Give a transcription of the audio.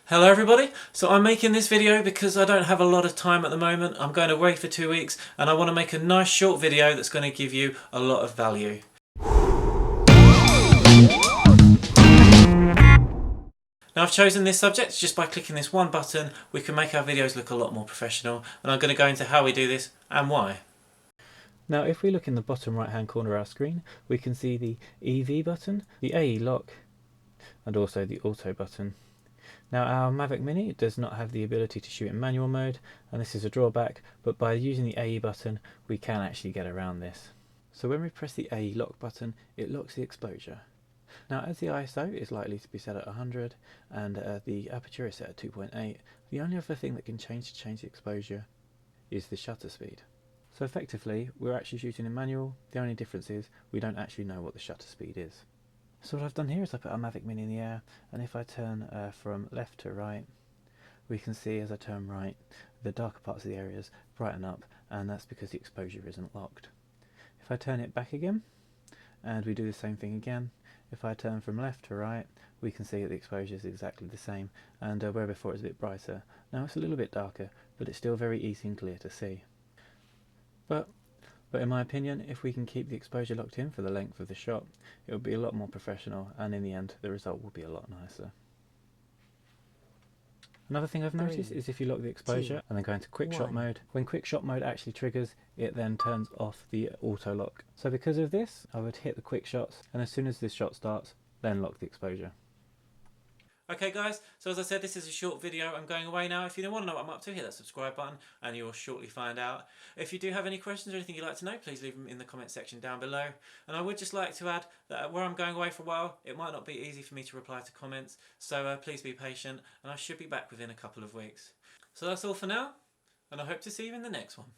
Hello everybody, so I'm making this video because I don't have a lot of time at the moment. I'm going away for 2 weeks and I want to make a nice short video that's going to give you a lot of value. Now I've chosen this subject just by clicking this one button. We can make our videos look a lot more professional, and I'm going to go into how we do this and why. Now if we look in the bottom right hand corner of our screen, we can see the EV button, the AE lock and also the auto button. Now our Mavic Mini does not have the ability to shoot in manual mode, and this is a drawback, but by using the AE button we can actually get around this. So when we press the AE lock button, it locks the exposure. Now as the ISO is likely to be set at 100 and the aperture is set at 2.8, the only other thing that can change the exposure is the shutter speed. So effectively we're actually shooting in manual. The only difference is we don't actually know what the shutter speed is. So what I've done here is I put our Mavic Mini in the air, and if I turn from left to right, we can see as I turn right the darker parts of the areas brighten up, and that's because the exposure isn't locked. If I turn it back again and we do the same thing again, if I turn from left to right, we can see that the exposure is exactly the same, and where before it was a bit brighter, now it's a little bit darker, but it's still very easy and clear to see. But in my opinion, if we can keep the exposure locked in for the length of the shot, it will be a lot more professional, and in the end the result will be a lot nicer. Another thing I've noticed is if you lock the exposure and then go into quick shot mode, when quick shot mode actually triggers, it then turns off the auto lock. So because of this, I would hit the quick shots, and as soon as this shot starts, then lock the exposure. Okay guys, so as I said, this is a short video. I'm going away now. If you don't want to know what I'm up to, hit that subscribe button and you'll shortly find out. If you do have any questions or anything you'd like to know, please leave them in the comment section down below. And I would just like to add that where I'm going away for a while, it might not be easy for me to reply to comments, so please be patient, and I should be back within a couple of weeks. So that's all for now, and I hope to see you in the next one.